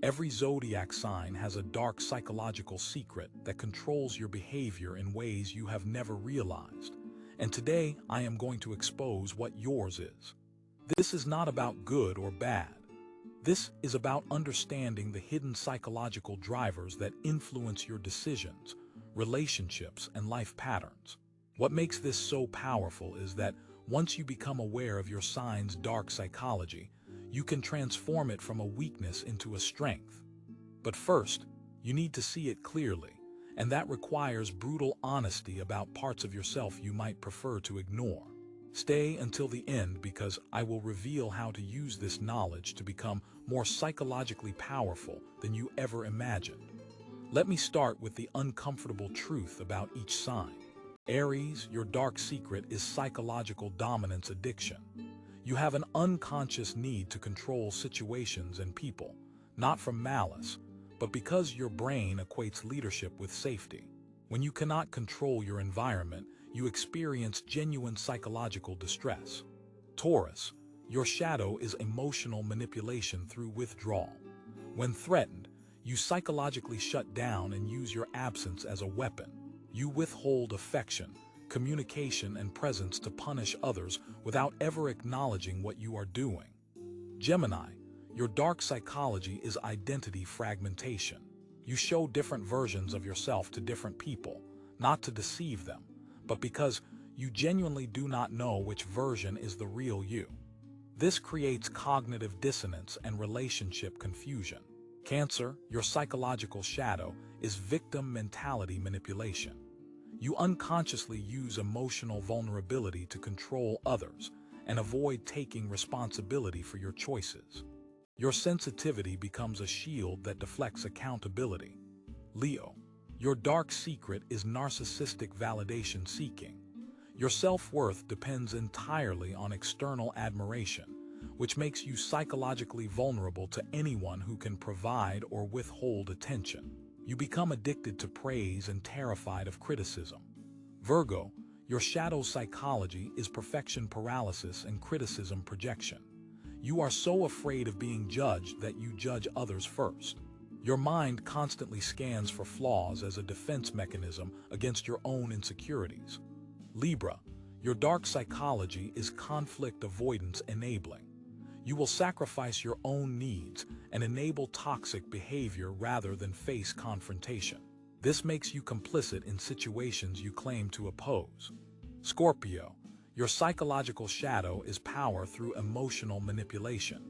Every zodiac sign has a dark psychological secret that controls your behavior in ways you have never realized. And today, I am going to expose what yours is. This is not about good or bad. This is about understanding the hidden psychological drivers that influence your decisions, relationships, and life patterns. What makes this so powerful is that once you become aware of your sign's dark psychology, you can transform it from a weakness into a strength. But first, you need to see it clearly, and that requires brutal honesty about parts of yourself you might prefer to ignore. Stay until the end because I will reveal how to use this knowledge to become more psychologically powerful than you ever imagined. Let me start with the uncomfortable truth about each sign. Aries, your dark secret is psychological dominance addiction. You have an unconscious need to control situations and people, not from malice, but because your brain equates leadership with safety. When you cannot control your environment, you experience genuine psychological distress. Taurus, your shadow is emotional manipulation through withdrawal. When threatened, you psychologically shut down and use your absence as a weapon. You withhold affection, communication, and presence to punish others without ever acknowledging what you are doing. Gemini, your dark psychology is identity fragmentation. You show different versions of yourself to different people, not to deceive them, but because you genuinely do not know which version is the real you. This creates cognitive dissonance and relationship confusion. Cancer, your psychological shadow, is victim mentality manipulation. You unconsciously use emotional vulnerability to control others and avoid taking responsibility for your choices. Your sensitivity becomes a shield that deflects accountability. Leo, your dark secret is narcissistic validation seeking. Your self-worth depends entirely on external admiration, which makes you psychologically vulnerable to anyone who can provide or withhold attention. You become addicted to praise and terrified of criticism. Virgo, your shadow psychology is perfection paralysis and criticism projection. You are so afraid of being judged that you judge others first. Your mind constantly scans for flaws as a defense mechanism against your own insecurities. Libra, your dark psychology is conflict avoidance enabling. You will sacrifice your own needs and enable toxic behavior rather than face confrontation. This makes you complicit in situations you claim to oppose. Scorpio, your psychological shadow is power through emotional manipulation.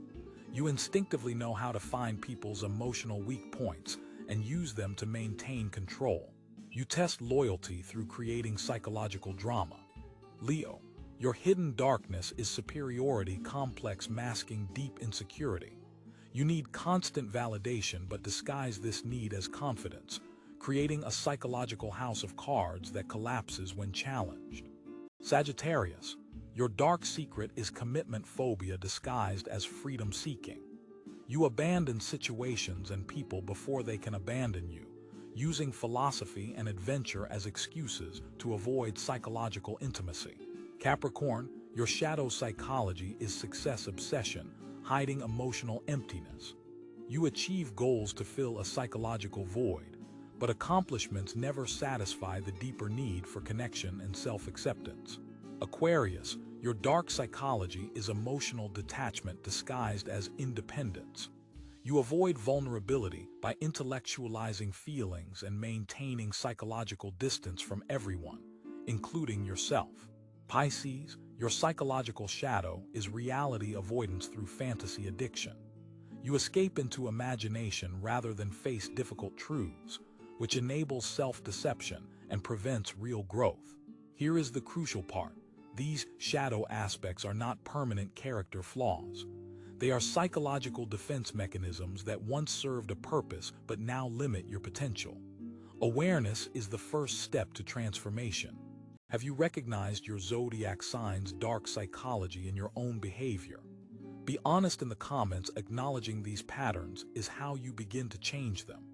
You instinctively know how to find people's emotional weak points and use them to maintain control. You test loyalty through creating psychological drama. Leo, your hidden darkness is superiority complex masking deep insecurity. You need constant validation but disguise this need as confidence, creating a psychological house of cards that collapses when challenged. Sagittarius, your dark secret is commitment phobia disguised as freedom seeking. You abandon situations and people before they can abandon you, using philosophy and adventure as excuses to avoid psychological intimacy. Capricorn, your shadow psychology is success obsession, hiding emotional emptiness. You achieve goals to fill a psychological void, but accomplishments never satisfy the deeper need for connection and self-acceptance. Aquarius, your dark psychology is emotional detachment disguised as independence. You avoid vulnerability by intellectualizing feelings and maintaining psychological distance from everyone, including yourself. Pisces, your psychological shadow is reality avoidance through fantasy addiction. You escape into imagination rather than face difficult truths, which enables self-deception and prevents real growth. Here is the crucial part. These shadow aspects are not permanent character flaws. They are psychological defense mechanisms that once served a purpose but now limit your potential. Awareness is the first step to transformation. Have you recognized your zodiac sign's dark psychology in your own behavior? Be honest in the comments. Acknowledging these patterns is how you begin to change them.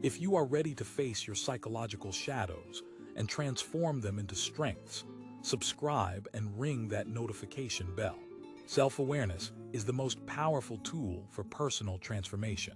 If you are ready to face your psychological shadows and transform them into strengths, subscribe and ring that notification bell. Self-awareness is the most powerful tool for personal transformation.